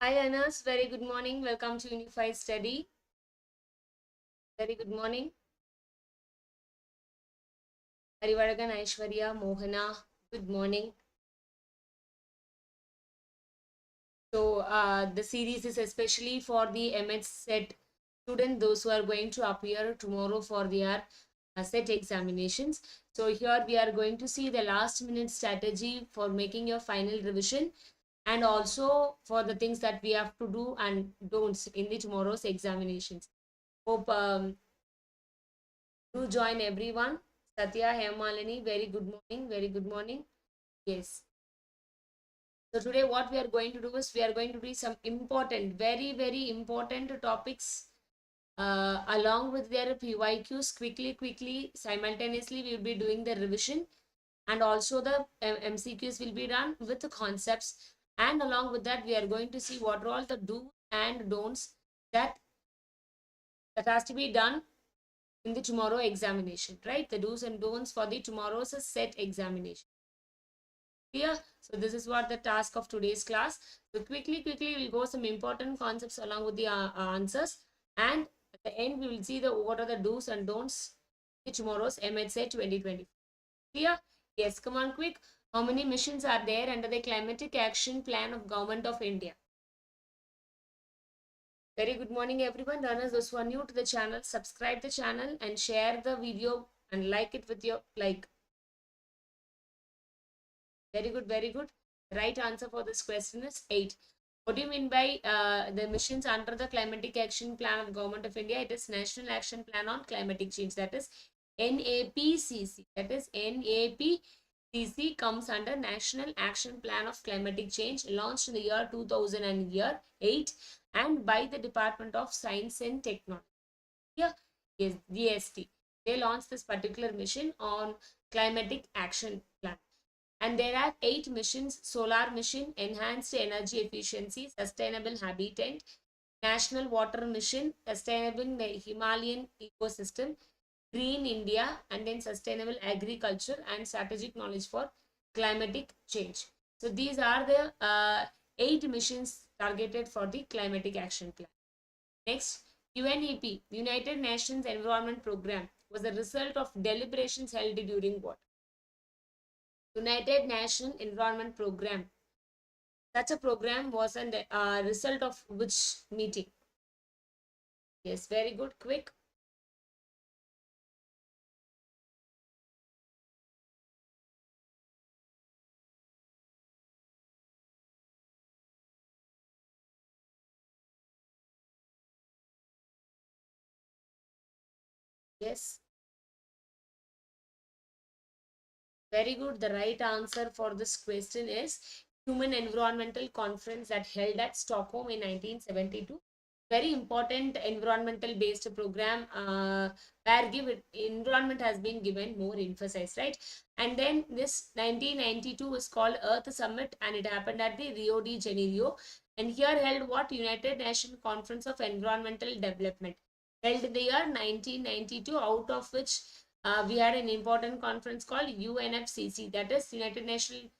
Hi Anas, very good morning. Welcome to Unify Study. Very good morning. Arivaragan, Aishwarya, Mohana, good morning. The series is especially for the MH set students, those who are going to appear tomorrow for their set examinations. So here we are going to see the last minute strategy for making your final revision and also for the things that we have to do and don'ts in the tomorrow's examinations. Hope do join everyone. Satya, Hemalini, very good morning. Very good morning. Yes. So today what we are going to do is we are going to do some important, very important topics along with their PYQs quickly, simultaneously we will be doing the revision and also the MCQs will be done with the concepts, and along with that we are going to see what are all the do and don'ts that has to be done in the tomorrow examination, right? The do's and don'ts for the tomorrow's set examination. Clear? So this is what the task of today's class. So quickly we'll go some important concepts along with the answers, and at the end we will see the what are the do's and don'ts in tomorrow's MHA 2020. Clear? Yes, come on quick. How many missions are there under the Climatic Action Plan of Government of India? Very good morning everyone. Learners, those who are new to the channel, subscribe the channel and share the video and like it with your like. Very good, very good. The right answer for this question is 8. What do you mean by the missions under the Climatic Action Plan of Government of India? It is National Action Plan on Climatic Change. That is NAPCC. That is NAPCC comes under National Action Plan of Climatic Change, launched in the year 2008 and by the Department of Science and Technology. Yeah, yes, DST. They launched this particular mission on Climatic Action Plan. And there are 8 missions: solar mission, enhanced energy efficiency, sustainable habitat, national water mission, sustainable the Himalayan ecosystem, green India, and then sustainable agriculture and strategic knowledge for climatic change. So these are the 8 missions targeted for the climatic action plan. Next, UNEP, United Nations Environment Program, was the result of deliberations held during what? United Nations Environment Program. Such a program was a result of which meeting? Yes, very good, quick. Yes, very good. The right answer for this question is Human Environmental Conference that held at Stockholm in 1972. Very important environmental based program where environment has been given more emphasis, right? And then this 1992 is called Earth Summit and it happened at the Rio de Janeiro, and here held what? United Nations Conference of Environmental Development, held in the year 1992, out of which we had an important conference called UNFCC, that is United Nations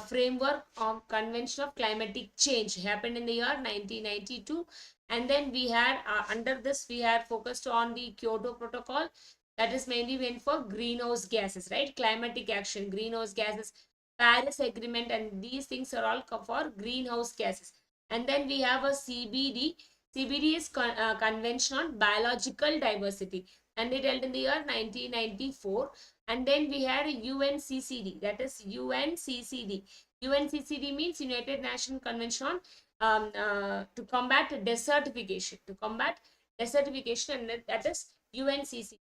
Framework of Convention of Climatic Change, happened in the year 1992. And then we had under this we had focused on the Kyoto Protocol, that is mainly meant for greenhouse gases, right? Climatic action, greenhouse gases, Paris Agreement, and these things are all for greenhouse gases. And then we have a CBD. CBD is Convention on Biological Diversity, and it held in the year 1994. And then we had a UNCCD, that is UNCCD. UNCCD means United Nations Convention on to combat desertification, and that is UNCCD.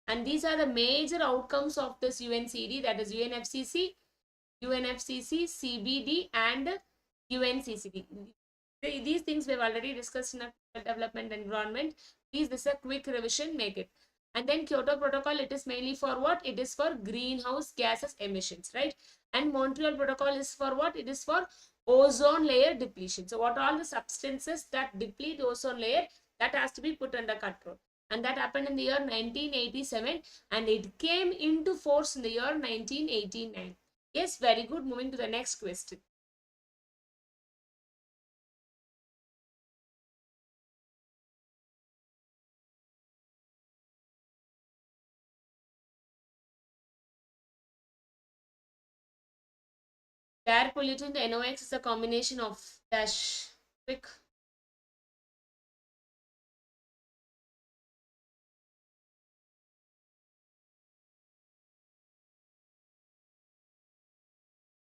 And these are the major outcomes of this UNCD, that is UNFCC, CBD, and UNCCD. These things we've already discussed in a development environment. Please, this is a quick revision, make it. And then Kyoto Protocol, it is mainly for what? It is for greenhouse gases emissions, right? And Montreal Protocol is for what? It is for ozone layer depletion. So what are all the substances that deplete ozone layer, that has to be put under control. And that happened in the year 1987 and it came into force in the year 1989. Yes, very good. Moving to the next question. Air pollutant NOx is a combination of dash. Quick.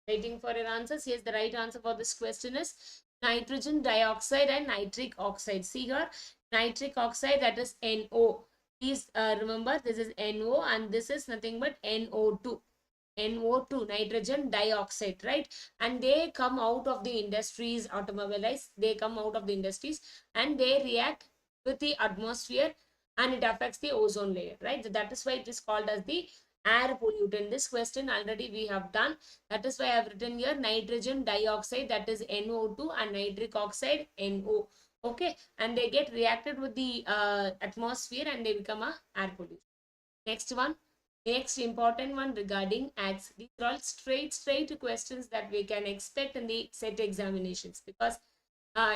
Waiting for your answers. Yes, the right answer for this question is nitrogen dioxide and nitric oxide. See here, nitric oxide, that is NO. Please remember, this is NO and this is nothing but NO2. NO2, nitrogen dioxide, right? And they come out of the industries, automobilize, they come out of the industries and they react with the atmosphere and it affects the ozone layer, right? That is why it is called as the air pollutant. This question already we have done. That is why I have written here nitrogen dioxide, that is NO2, and nitric oxide, NO. Okay, and they get reacted with the atmosphere and they become a air pollution. Next one, next important one regarding acts. These are all straight questions that we can expect in the set examinations, because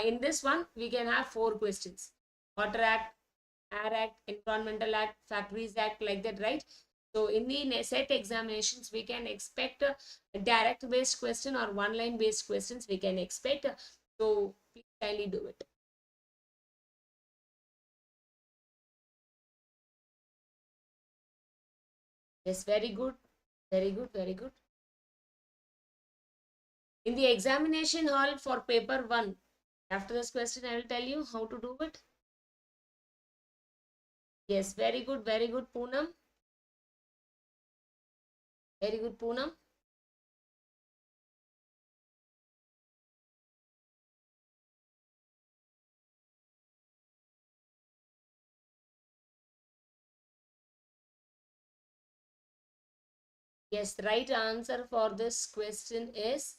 in this one we can have 4 questions: Water Act, Air Act, Environmental Act, Factories Act, like that, right? So in the set examinations, we can expect a direct based question or one line based questions we can expect. So please kindly do it. Yes, very good. Very good, very good. In the examination hall for paper 1, after this question, I will tell you how to do it. Yes, very good, Poonam. Very good, Poonam. Yes, the right answer for this question is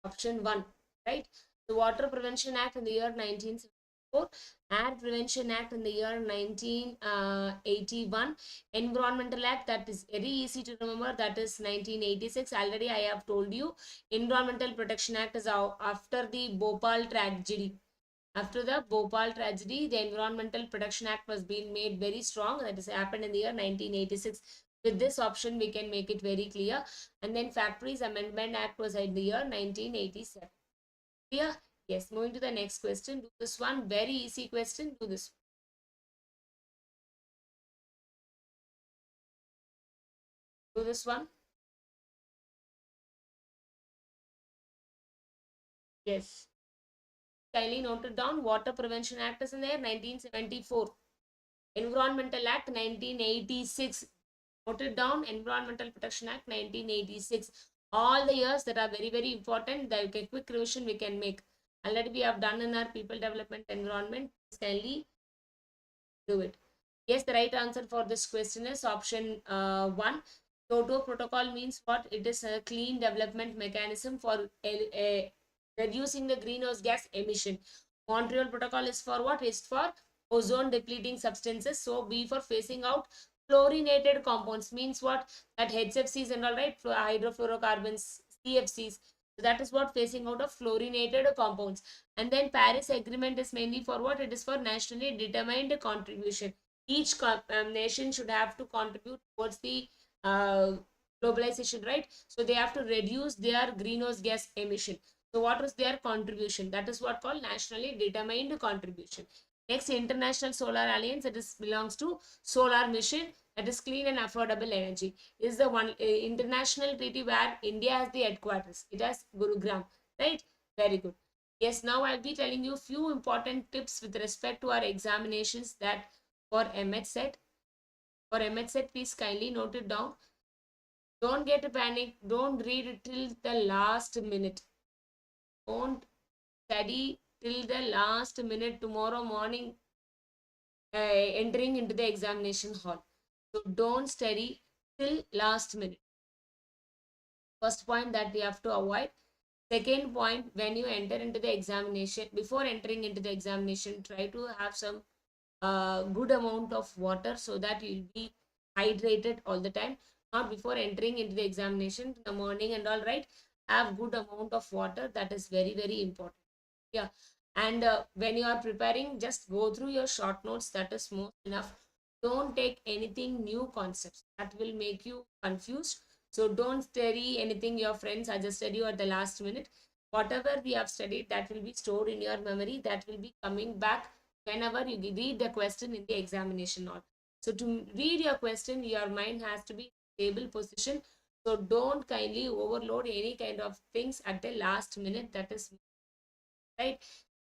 option 1, right? The Water Prevention Act in the year 1974, Air Prevention Act in the year 1981, Environmental Act, that is very easy to remember, that is 1986. Already I have told you, Environmental Protection Act is after the Bhopal tragedy. After the Bhopal tragedy, the Environmental Protection Act was being made very strong. That has happened in the year 1986. With this option, we can make it very clear. And then Factories Amendment Act was in the year 1987. Clear? Yes. Moving to the next question. Do this one. Very easy question. Do this. Do this one. Yes. Kindly note it down. Water Prevention Act is in there 1974. Environmental Act 1986. Note it down. Environmental Protection Act 1986. All the years that are very important. The quick revision we can make. Already we have done in our people development environment. Kindly do it. Yes, the right answer for this question is option 1. Kyoto Protocol means what? It is a clean development mechanism for reducing the greenhouse gas emission. Montreal Protocol is for what? Is for ozone depleting substances. So B for phasing out fluorinated compounds, means what? That HFCs and all, right, hydrofluorocarbons, CFCs. So that is what phasing out of fluorinated compounds. And then Paris Agreement is mainly for what? It is for nationally determined contribution. Each nation should have to contribute towards the uh, globalization, right? So they have to reduce their greenhouse gas emission. So what was their contribution? That is what called nationally determined contribution. Next, International Solar Alliance, it is belongs to Solar Mission, that is clean and affordable energy. Is the one international treaty where India has the headquarters. It has Gurugram, right? Very good. Yes, now I'll be telling you few important tips with respect to our examinations, that for MHSET. For MHSET, please kindly note it down. Don't get a panic. Don't read it till the last minute. Don't study till the last minute tomorrow morning entering into the examination hall. So don't study till last minute. First point that we have to avoid. Second point, when you enter into the examination, before entering into the examination, try to have some good amount of water so that you'll be hydrated all the time. Not before entering into the examination in the morning and all, right. Have good amount of water. That is very important. Yeah. And when you are preparing, just go through your short notes. That is more enough. Don't take anything new concepts that will make you confused. So don't study anything your friends suggested you at the last minute. Whatever we have studied, that will be stored in your memory, that will be coming back whenever you read the question in the examination hall. So to read your question, your mind has to be stable position. So don't kindly overload any kind of things at the last minute. That is right.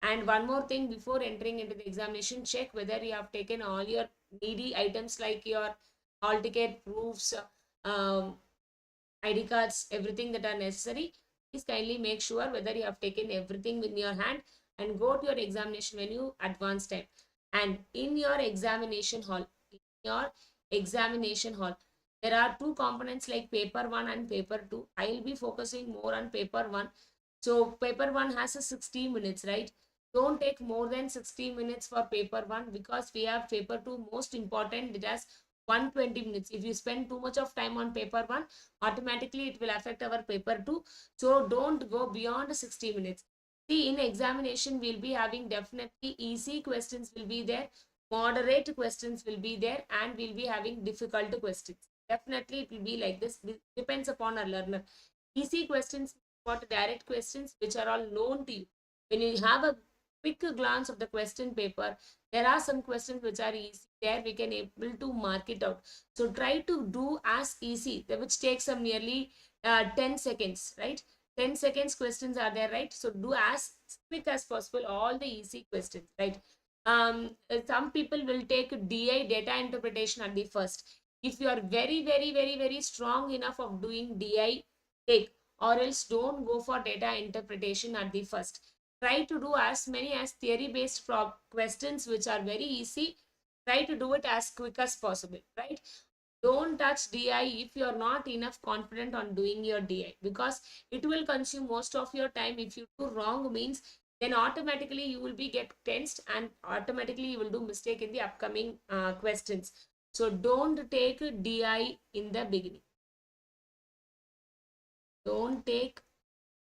And one more thing, before entering into the examination, check whether you have taken all your needy items like your hall ticket, proofs, ID cards, everything that are necessary. Please kindly make sure whether you have taken everything in your hand and go to your examination venue advance time. And in your examination hall, there are two components like paper 1 and paper 2. I will be focusing more on paper 1. So paper 1 has a 60 minutes, right? Don't take more than 60 minutes for paper 1 because we have paper 2 most important. It has 120 minutes. If you spend too much of time on paper 1, automatically it will affect our paper 2. So don't go beyond 60 minutes. See, in examination, we'll be having definitely easy questions will be there, moderate questions will be there, and we'll be having difficult questions. Definitely it will be like this. Depends upon a learner. Easy questions, what direct questions which are all known to you. When you have a quick glance of the question paper, there are some questions which are easy. There we can able to mark it out. So try to do as easy, which takes some nearly 10 seconds, right? 10 seconds questions are there, right? So do as quick as possible all the easy questions, right? Some people will take DI, data interpretation, at the first. If you are very strong enough of doing DI, take, or else don't go for data interpretation at the first. Try to do as many as theory based questions which are very easy. Try to do it as quick as possible, right? Don't touch DI if you are not enough confident on doing your DI, because it will consume most of your time. If you do wrong means, then automatically you will be get tensed and automatically you will do mistake in the upcoming questions. So don't take DI in the beginning. Don't take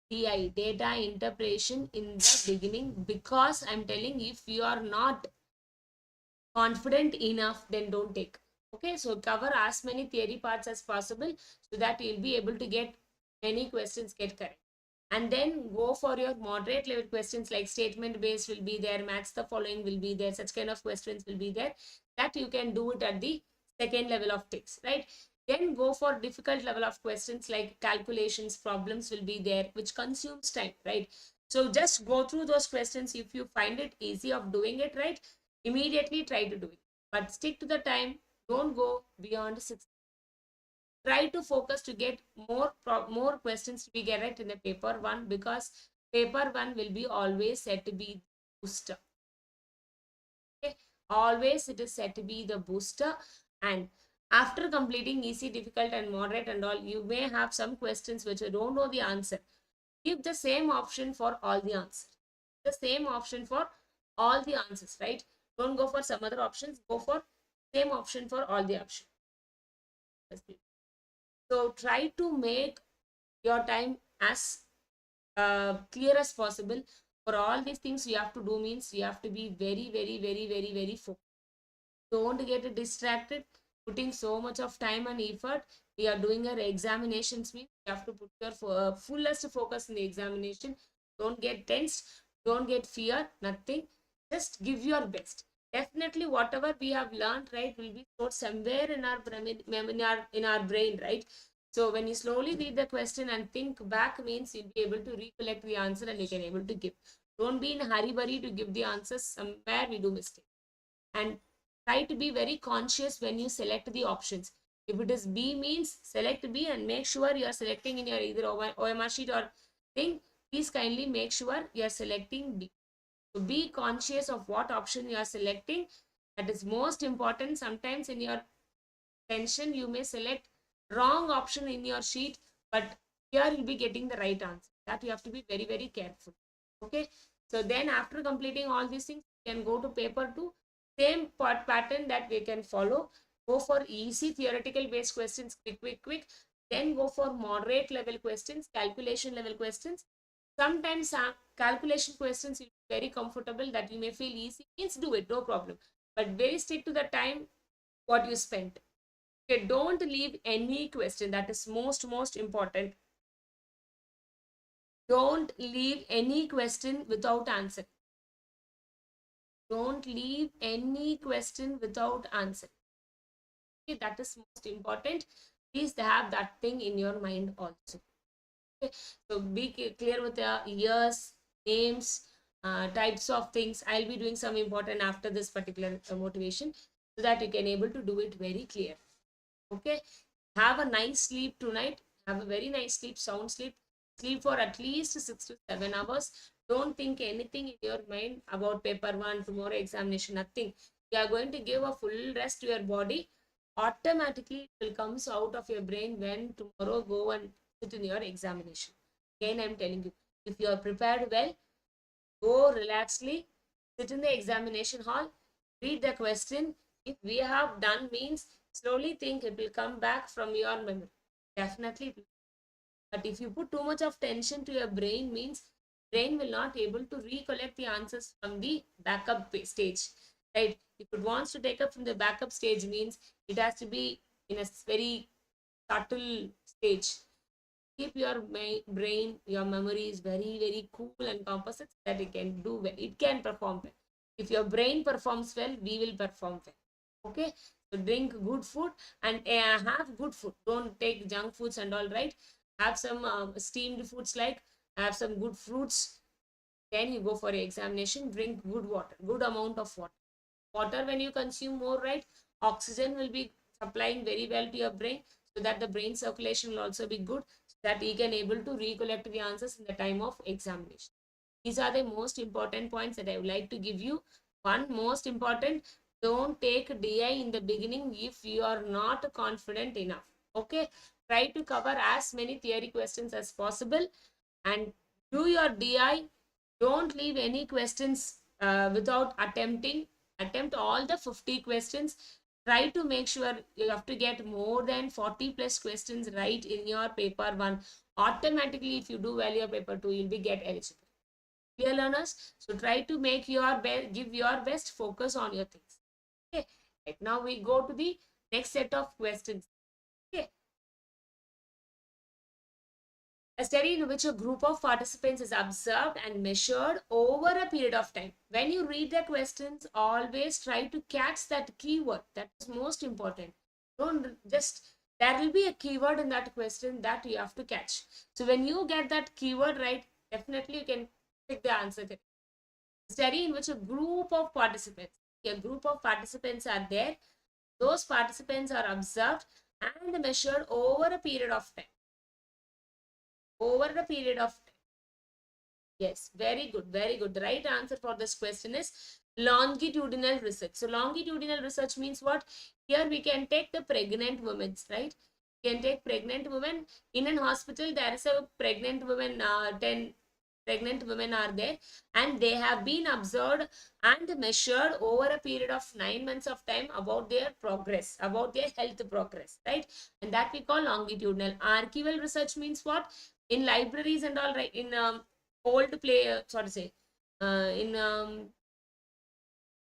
DI, data interpretation, in the beginning, because I'm telling, if you are not confident enough, then don't take. Okay, so cover as many theory parts as possible so that you'll be able to get many questions get correct. And then go for your moderate level questions like statement based will be there, match the following will be there, such kind of questions will be there, that you can do it at the second level of things, right? Then go for difficult level of questions like calculations, problems will be there, which consumes time, right? So just go through those questions. If you find it easy of doing it, right, immediately try to do it, but stick to the time. Don't go beyond 6. Try to focus to get more questions to be get right in the paper 1, because paper 1 will be always said to be booster. Okay, always it is said to be the booster. And after completing easy, difficult and moderate and all, you may have some questions which you don't know the answer. Give the same option for all the answers. The same option for all the answers, right? Don't go for some other options. Go for same option for all the options. So try to make your time as clear as possible. For all these things you have to do means you have to be very focused. Don't get distracted putting so much of time and effort. We are doing our examinations means you have to put your fullest focus in the examination. Don't get tensed, don't get fear, nothing. Just give your best. Definitely whatever we have learned, right, will be stored somewhere in our brain, right? So when you slowly read the question and think back means you'll be able to recollect the answer and you can able to give. Don't be in a hurry to give the answers. Somewhere we do mistake. And try to be very conscious when you select the options. If it is B means select B and make sure you are selecting in your either OMR sheet or thing. Please kindly make sure you are selecting B. So be conscious of what option you are selecting. That is most important. Sometimes in your tension you may select wrong option in your sheet, but here you'll be getting the right answer. That you have to be very careful. Okay, so then after completing all these things, you can go to paper 2. Same pattern that we can follow. Go for easy theoretical based questions, quick. Then go for moderate level questions, calculation level questions. Sometimes calculation questions will be very comfortable that you may feel easy means do it, no problem, but very stick to the time. what you spent. Okay, don't leave any question. That is most important. Don't leave any question without answer. Don't leave any question without answer. Okay, that is most important. Please have that thing in your mind also. Okay, so be clear with the years, names, types of things. I'll be doing some important after this particular motivation, so that you can able to do it very clear. Okay, have a nice sleep tonight. Have a very nice sleep, sound sleep. Sleep for at least 6 to 7 hours. Don't think anything in your mind about paper one, tomorrow examination, nothing. You are going to give a full rest to your body. Automatically, it will comes out of your brain when tomorrow go and sit in your examination. Again, I'm telling you, if you are prepared well, go relaxedly, sit in the examination hall, read the question. If we have done means, slowly think it will come back from your memory. Definitely. But if you put too much of tension to your brain means, brain will not able to recollect the answers from the backup stage. Right? If it wants to take up from the backup stage means, it has to be in a very subtle stage. Keep your brain, your memory is very cool and composite, so that it can do well. It can perform well. If your brain performs well, we will perform well. Okay, so drink good food and have good food. Don't take junk foods and all, right? Have some steamed foods, like have some good fruits. Then you go for your examination. Drink good water, good amount of water. Water, when you consume more, right, oxygen will be supplying very well to your brain, so that the brain circulation will also be good, so that you can able to recollect the answers in the time of examination. These are the most important points that I would like to give you. One most important, don't take DI in the beginning if you are not confident enough. Okay, try to cover as many theory questions as possible and do your DI. Don't leave any questions without attempting. Attempt all the 50 questions. Try to make sure you have to get more than 40 plus questions right in your paper one. Automatically, if you do well your paper two, you'll be get eligible. Clear, learners? So try to make your best, give your best, focus on your things. Okay. Right now we go to the next set of questions. Okay. A study in which a group of participants is observed and measured over a period of time. When you read the questions, always try to catch that keyword. That is most important. Don't just, there will be a keyword in that question that you have to catch. So when you get that keyword right, definitely you can pick the answer. Study in which a group of participants are there. Those participants are observed and measured over a period of time. Over the period of time. Yes, very good, very good. The right answer for this question is longitudinal research. So longitudinal research means what? Here we can take the pregnant women, right? We can take pregnant women in an hospital. There is a pregnant woman, 10 pregnant women are there, and they have been observed and measured over a period of 9 months of time about their progress, about their health progress, right? And that we call longitudinal. Archival research means what? In libraries and all, right? In old play, sorry to say, in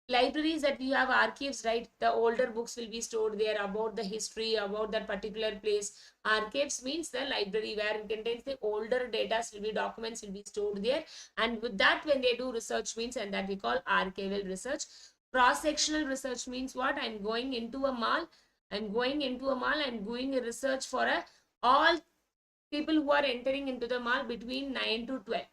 libraries that we have archives, right? The older books will be stored there about the history, about that particular place. Archives means the library where it contains the older data, will be documents will be stored there. And with that, when they do research means, and that we call archival research. Cross-sectional research means what? I'm going into a mall. I'm going into a mall. I'm doing a research for all people who are entering into the mall between 9 to 12.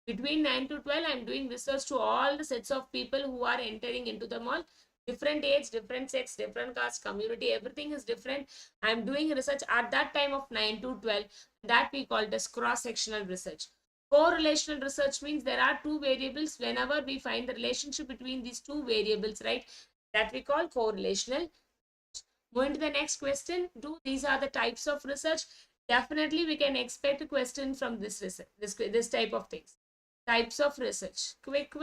Between 9 to 12, I'm doing research to all the sets of people who are entering into the mall. Different age, different sex, different caste, community, everything is different. I'm doing research at that time of 9 to 12. That we call it as cross-sectional research. Correlational research means there are two variables. Whenever we find the relationship between these two variables, right, that we call correlational. Moving to the next question, these are the types of research. Definitely we can expect a question from this research, this type of things. Types of research. Quick.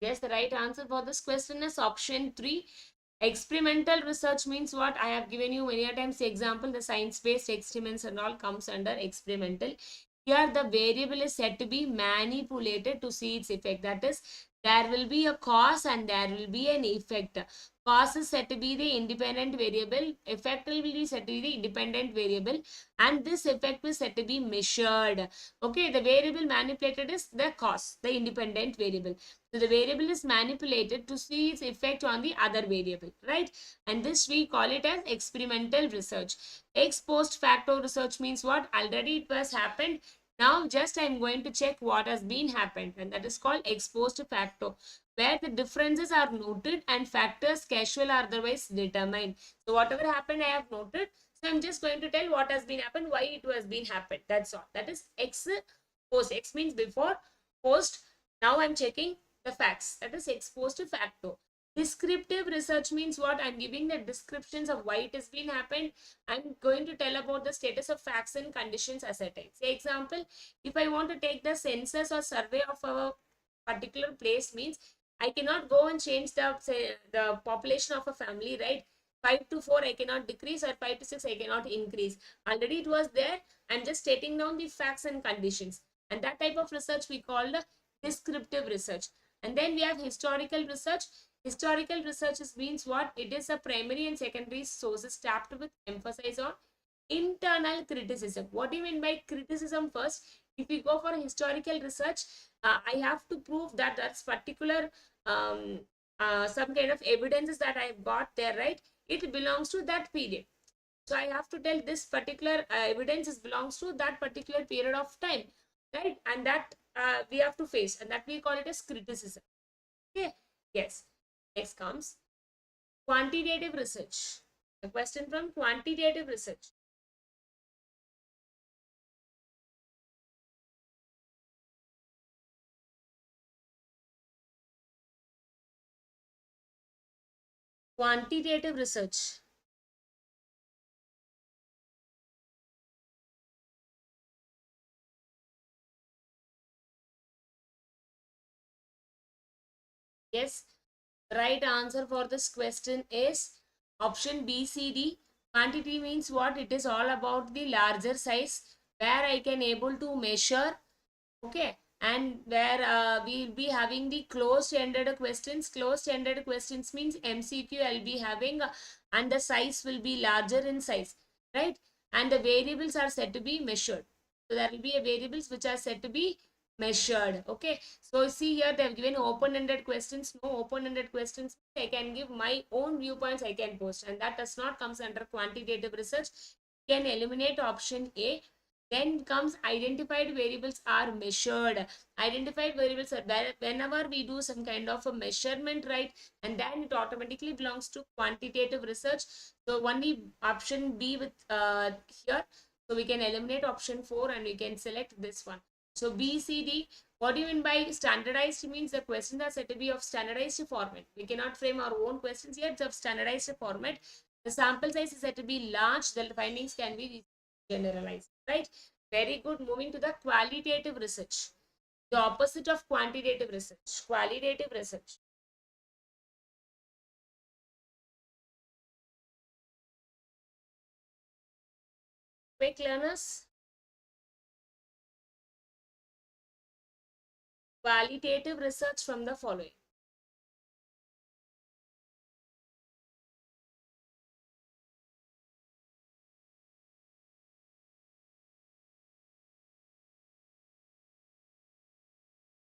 Yes, the right answer for this question is option 3. Experimental research means what? I have given you many a times the example, the science-based experiments and all comes under experimental. Here the variable is said to be manipulated to see its effect. That is, there will be a cause and there will be an effect. Cause is said to be the independent variable, effect will be said to be the independent variable, and this effect is said to be measured. Okay, the variable manipulated is the cause, the independent variable. So the variable is manipulated to see its effect on the other variable, right? And this we call it as experimental research. Ex post facto research means what? Already it was happened. Now just I am going to check what has been happened, and that is called ex post facto, where the differences are noted and factors casual or otherwise determined. So whatever happened I have noted. So I'm just going to tell what has been happened, why it has been happened. That's all. That is ex post. Ex means before, post. Now I'm checking the facts. That is ex post facto. Descriptive research means what? I'm giving the descriptions of why it has been happened. I'm going to tell about the status of facts and conditions ascertained. Say example, if I want to take the census or survey of a particular place, means I cannot go and change the, say, the population of a family, right? 5 to 4 I cannot decrease, or 5 to 6 I cannot increase. Already it was there. I'm just stating down the facts and conditions. And that type of research we call the descriptive research. And then we have historical research. Historical research means what? It is a primary and secondary sources tapped with emphasis on internal criticism. What do you mean by criticism first? If we go for historical research, I have to prove that that's particular some kind of evidences that I've got there, right? It belongs to that period. So I have to tell this particular evidence belongs to that particular period of time, right? And that we have to face, and that we call it as criticism. Okay. Yes. Next comes quantitative research. A question from quantitative research. Quantitative research. Yes. Right answer for this question is option B, C, D. Quantity means what? It is all about the larger size where I can able to measure. Okay, and where we'll be having the closed-ended questions. Closed-ended questions means MCQ I'll be having, and the size will be larger in size, right? And the variables are said to be measured. So there will be a variables which are said to be measured. Okay, so see here they have given open-ended questions. No open-ended questions. I can give my own viewpoints. I can post, and that does not comes under quantitative research. You can eliminate option A. Then comes identified variables are measured. Identified variables are whenever we do some kind of a measurement, right? And then it automatically belongs to quantitative research. So only option B with here. So we can eliminate option 4 and we can select this one. So B, C, D. What do you mean by standardized? Means the questions are said to be of standardized format. We cannot frame our own questions here. It's of standardized format. The sample size is said to be large. The findings can be generalized, right? Very good. Moving to the qualitative research, the opposite of quantitative research. Qualitative research. Quick learners. Qualitative research from the following.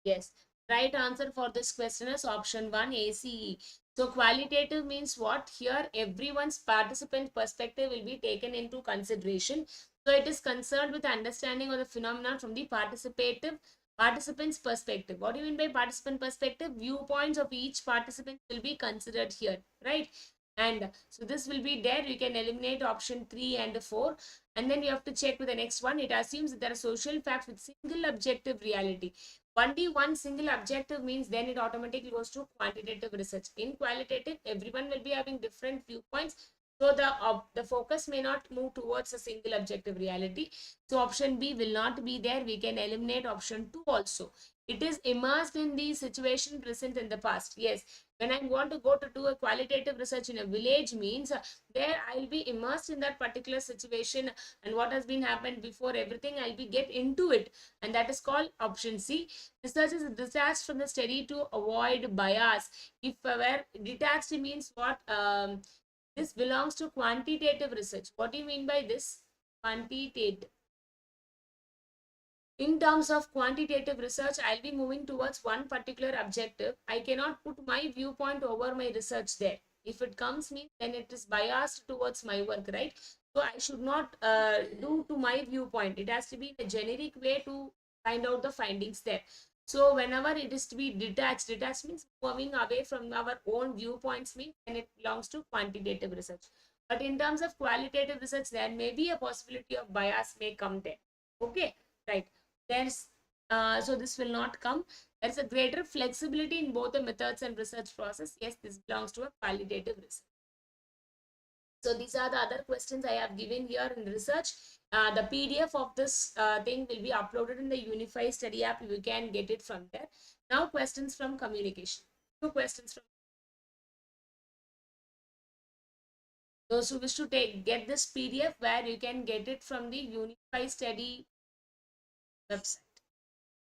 Yes, right answer for this question is option 1, ACE. So qualitative means what? Here everyone's participant perspective will be taken into consideration. So it is concerned with understanding of the phenomenon from the participant's perspective. What do you mean by participant perspective? Viewpoints of each participant will be considered here, right? And so this will be there. You can eliminate option 3 and 4. And then you have to check with the next one. It assumes that there are social facts with single objective reality. Only one single objective means then it automatically goes to quantitative research. In qualitative, everyone will be having different viewpoints. So the focus may not move towards a single objective reality. So option B will not be there. We can eliminate option 2 also. It is immersed in the situation present in the past. Yes, when I want to go to do a qualitative research in a village means there I'll be immersed in that particular situation, and what has been happened before, everything I'll be get into it, and that is called option C. Research is detached from the study to avoid bias. If were detached means what? This belongs to quantitative research. What do you mean by this? Quantitative. In terms of quantitative research, I'll be moving towards one particular objective. I cannot put my viewpoint over my research there. If it comes me, then it is biased towards my work, right? So I should not do to my viewpoint. It has to be in a generic way to find out the findings there. So whenever it is to be detached means moving away from our own viewpoints means, then it belongs to quantitative research. But in terms of qualitative research, there may be a possibility of bias may come there. Okay, right. There's so this will not come. There's a greater flexibility in both the methods and research process. Yes, this belongs to a qualitative research. So these are the other questions I have given here in research. The PDF of this thing will be uploaded in the Unify study app. You can get it from there. Now questions from communication. Two questions from those who wish to get this PDF, where you can get it from the Unify study website.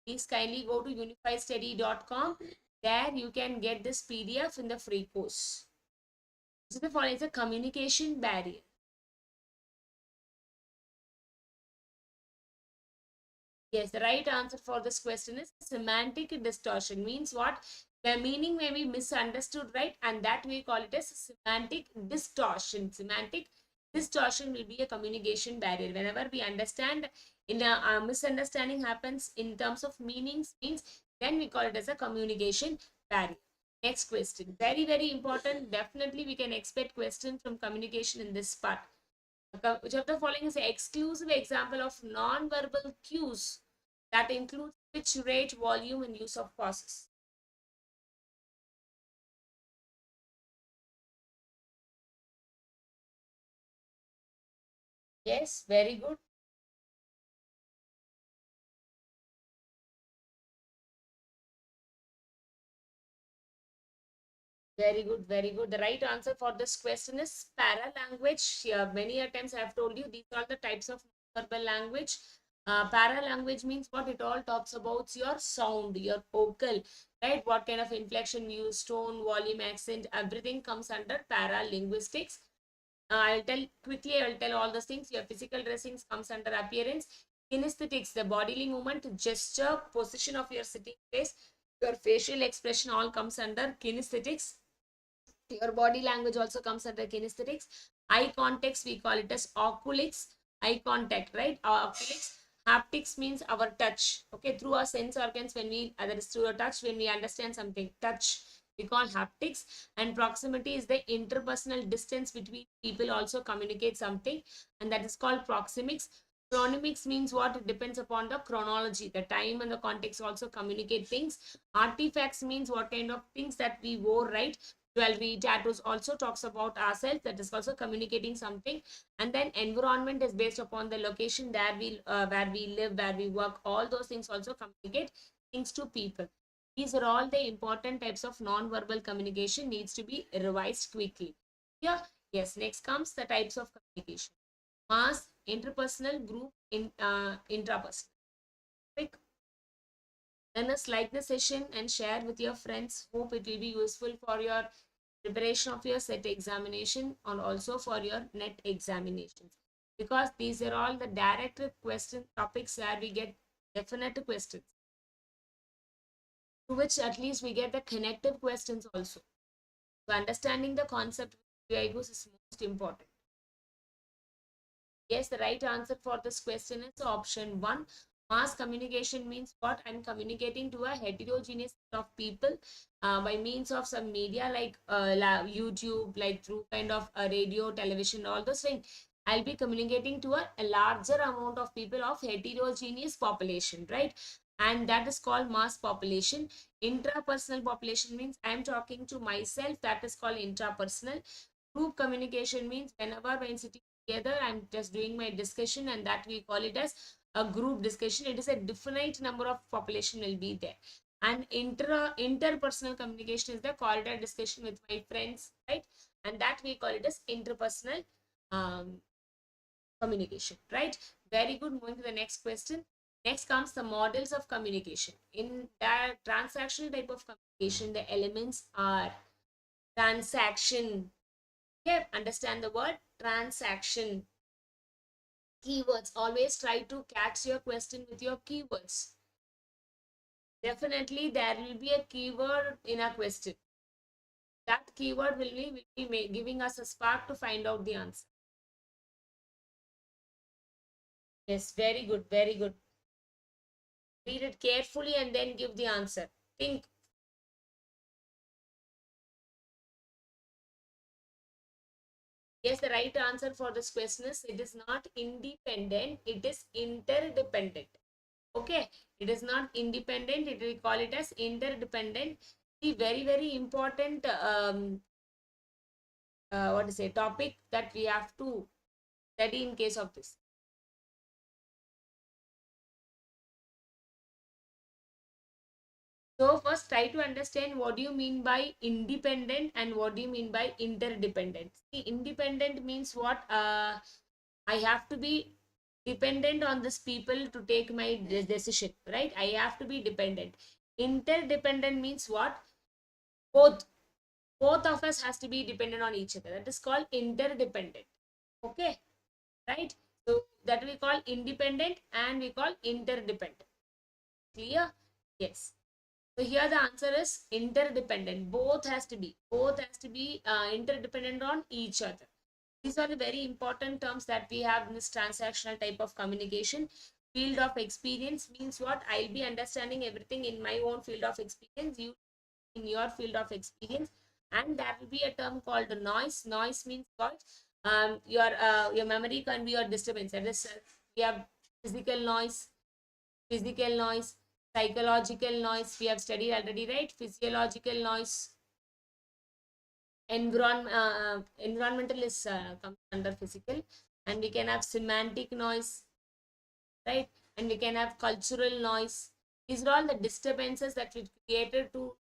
Please kindly go to unifystudy.com. There you can get this PDF in the free course. So the following is a communication barrier. Yes, the right answer for this question is semantic distortion. Means what? The meaning may be misunderstood, right? And that we call it as semantic distortion. Semantic distortion will be a communication barrier. Whenever we understand in a misunderstanding happens in terms of meanings, means then we call it as a communication barrier. Next question. Very, very important. Definitely we can expect question from communication in this part. Which of the following is an exclusive example of non-verbal cues that includes pitch, rate, volume, and use of pauses? Yes, very good. Very good, very good. The right answer for this question is paralanguage. Here, many a times I have told you these are the types of verbal language. Paralanguage means what? It all talks about your sound, your vocal, right? What kind of inflection you use, tone, volume, accent, everything comes under paralinguistics. I'll tell quickly, I'll tell all those things. Your physical dressings comes under appearance. Kinesthetics, the bodily movement, gesture, position of your sitting place, your facial expression all comes under kinesthetics. Your body language also comes under kinesthetics. Eye context, we call it as oculics. Eye contact, right? Oculics. Haptics means our touch. Okay, through our sense organs, when we that is through a touch, when we understand something, touch. We call haptics. And proximity is the interpersonal distance between people also communicate something, and that is called proxemics. Chronemics means what? It depends upon the chronology, the time and the context also communicate things. Artifacts means what kind of things that we wore, right? Jewelry, tattoos also talks about ourselves, that is also communicating something. And then environment is based upon the location where we live, where we work, all those things also communicate things to people. These are all the important types of non-verbal communication needs to be revised quickly. Yeah, yes, next comes the types of communication. Mass, interpersonal, group, intrapersonal. Quick. Learners, like the session and share with your friends. Hope it will be useful for your preparation of your set examination and also for your net examinations, because these are all the direct question topics where we get definite questions, to which at least we get the connective questions also. So understanding the concept of PYQs is most important. Yes, the right answer for this question is option 1. Mass communication means what? I'm communicating to a heterogeneous set of people by means of some media like YouTube, like through kind of radio, television, all those things. I'll be communicating to a larger amount of people of heterogeneous population, right? And that is called mass population. Intrapersonal population means I'm talking to myself. That is called intrapersonal. Group communication means whenever when sitting together, I'm just doing my discussion, and that we call it as a group discussion. It is a definite number of population will be there. And interpersonal communication is the corridor discussion with my friends, right? And that we call it as interpersonal um, communication, right? Very good. Moving to the next question. Next comes the models of communication. In that transactional type of communication, the elements are transaction. Okay, understand the word transaction. Keywords. Always try to catch your question with your keywords. Definitely, there will be a keyword in a question. That keyword will be giving us a spark to find out the answer. Yes, very good, very good. Read it carefully and then give the answer. Think. Yes, the right answer for this question is it is not independent, it is interdependent. Okay, it is not independent, it will call it as interdependent. The very, very important what to say topic that we have to study in case of this. So first try to understand what do you mean by independent and what do you mean by interdependent. See, independent means what? I have to be dependent on this people to take my decision, right? I have to be dependent. Interdependent means what? Both both of us has to be dependent on each other. That is called interdependent. Okay, right? So that we call independent and we call interdependent. Clear? Yes. So here the answer is interdependent. Both has to be interdependent on each other. These are the very important terms that we have in this transactional type of communication. Field of experience means what? I'll be understanding everything in my own field of experience, you in your field of experience. And there will be a term called noise. Noise means what? Your memory can be your disturbance. That is, we have physical noise, physical noise, psychological noise. We have studied already, right? Physiological noise, environmental is comes under physical, and we can have semantic noise, right? And we can have cultural noise. These are all the disturbances that we created to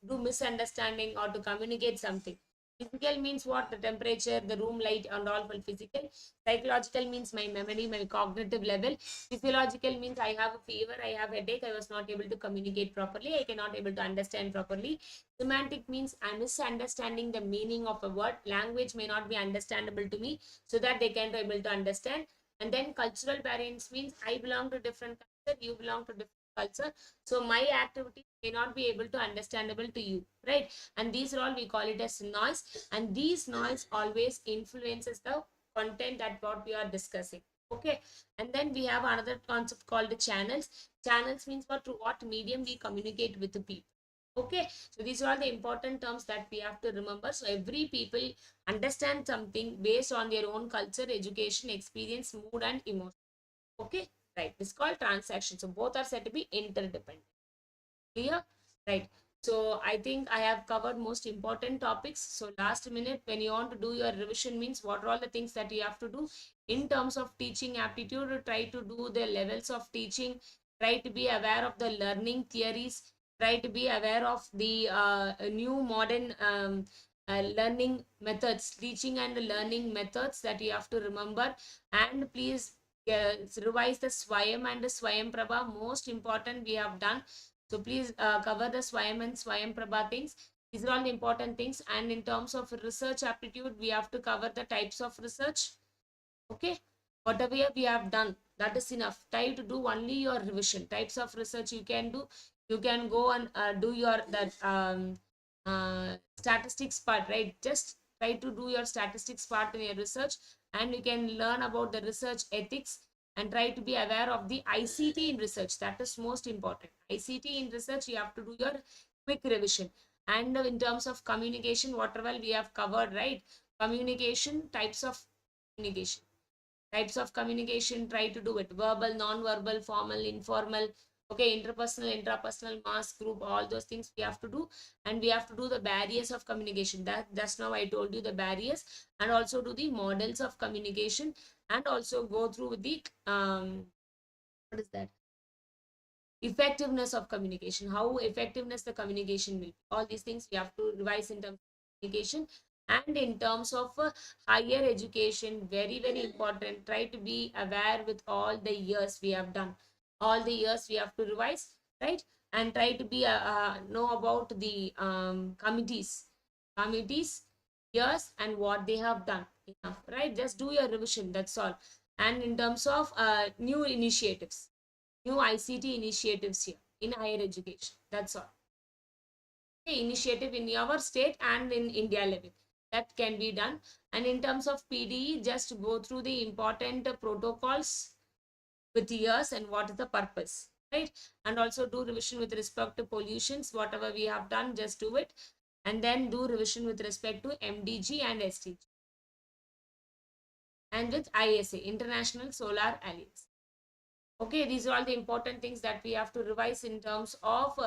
do misunderstanding or to communicate something. Physical means what? The temperature, the room light, and all for physical. Psychological means my memory, my cognitive level. Physiological means I have a fever, I have a headache, I was not able to communicate properly, I cannot able to understand properly. Semantic means I'm misunderstanding the meaning of a word. Language may not be understandable to me, so that they can be able to understand. And then cultural variance means I belong to different culture, you belong to different culture, so my activity may not be able to understandable to you, right? And these are all we call it as noise, and these noise always influences the content that what we are discussing. Okay, and then we have another concept called the channels. Channels means what? Through what medium we communicate with the people. Okay, so these are all the important terms that we have to remember. So every people understand something based on their own culture, education, experience, mood, and emotion. Okay, right. This is called transaction. So both are said to be interdependent. Clear? Right. So I think I have covered most important topics. So last minute, when you want to do your revision means what are all the things that you have to do in terms of teaching aptitude, try to do the levels of teaching, try to be aware of the learning theories, try to be aware of the new modern learning methods, teaching and learning methods that you have to remember. And please revise the Swayam and the Swayam Prabha. Most important we have done. So please cover the Swayam and Swayam Prabha things. These are all the important things. And in terms of research aptitude, we have to cover the types of research. Okay, whatever we have done, that is enough. Try to do only your revision. Types of research you can do. You can go and do your that statistics part, right? Just try to do your statistics part in your research, and you can learn about the research ethics and try to be aware of the ICT in research. That is most important. ICT in research, you have to do your quick revision. And in terms of communication, whatever we have covered, right? Communication, types of communication. Types of communication, try to do it. Verbal, non-verbal, formal, informal. Okay, interpersonal, intrapersonal, mass, group, all those things we have to do. And we have to do the barriers of communication. That's now I told you the barriers. And also do the models of communication. And also go through with the What is that? Effectiveness of communication, how effectiveness the communication will be. All these things we have to revise in terms of communication. And in terms of higher education, very very important, try to be aware with all the years we have done, all the years we have to revise, right? And try to be know about the committees years and what they have done enough, right? Just do your revision, that's all. And in terms of new initiatives, new ICT initiatives here in higher education. That's all. Okay, initiative in our state and in India level. That can be done. And in terms of PDE, just go through the important protocols with years and what is the purpose, right? And also do revision with respect to pollutions. Whatever we have done, just do it. And then do revision with respect to MDG and SDG. And with ISA, International Solar Alliance. Okay, these are all the important things that we have to revise in terms of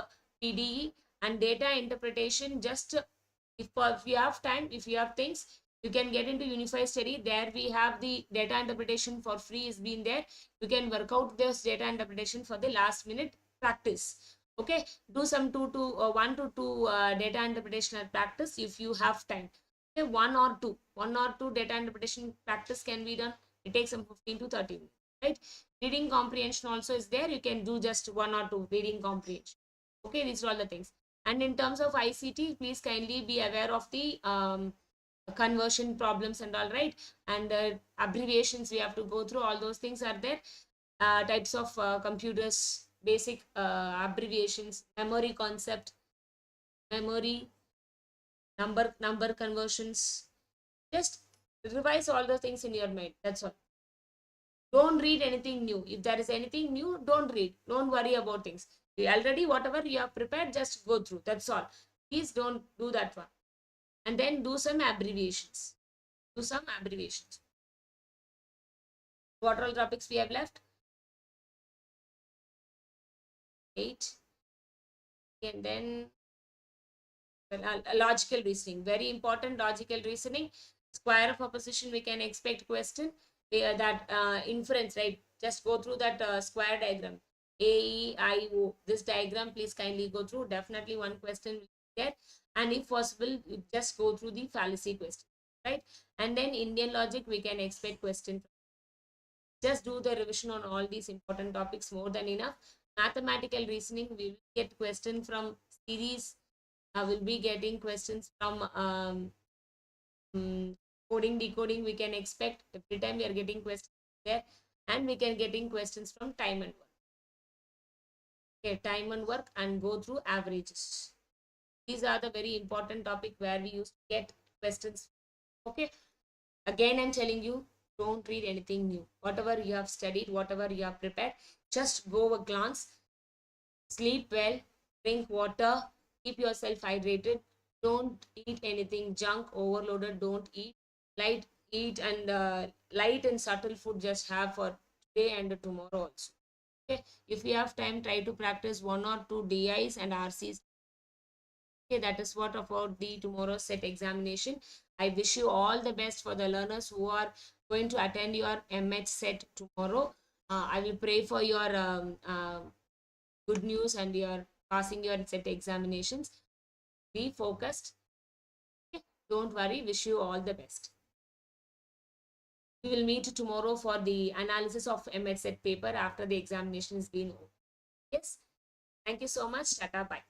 PDE and data interpretation. Just if you have time, if you have things, you can get into Unify study. There we have the data interpretation for free is been there. You can work out this data interpretation for the last minute practice. Okay, do some 1 to 2 data interpretation and practice if you have time. Okay, one or two data interpretation practice can be done. It takes some 15 to 30 minutes, right? Reading comprehension also is there. You can do just 1 or 2 reading comprehension. Okay, these are all the things. And in terms of ICT, please kindly be aware of the conversion problems and all, right? And abbreviations we have to go through. All those things are there. Types of computers, basic abbreviations, memory concept, memory, number conversions. Just revise all the things in your mind. That's all. Don't read anything new. If there is anything new, don't read. Don't worry about things. You already whatever you have prepared, just go through. That's all. Please don't do that one. And then do some abbreviations. Do some abbreviations. What all topics we have left? 8. And then logical reasoning. Very important, logical reasoning. Square of opposition, we can expect question. That inference, right? Just go through that square diagram. AEIO. This diagram, please kindly go through. Definitely one question will be there. And if possible, just go through the fallacy question, right? And then Indian logic, we can expect question. Just do the revision on all these important topics, more than enough. Mathematical reasoning, we will get question from series. Will be getting questions from coding, decoding. We can expect every time we are getting questions there, and we can getting questions from time and work. Okay, time and work, and go through averages. These are the very important topic where we used to get questions. Okay, again I'm telling you, don't read anything new. Whatever you have studied, whatever you have prepared, just go a glance, sleep well, drink water, keep yourself hydrated. Don't eat anything junk, overloaded. Don't eat light. Eat and light and subtle food. Just have for today and tomorrow also. Okay, if you have time, try to practice 1 or 2 DIs and RCs. Okay, that is what about the tomorrow's set examination. I wish you all the best for the learners who are going to attend your MH set tomorrow. I will pray for your good news and your passing your set examinations. Be focused. Okay? Don't worry. Wish you all the best. We will meet tomorrow for the analysis of MH set paper after the examination has been over. Yes. Thank you so much. Tata. Bye.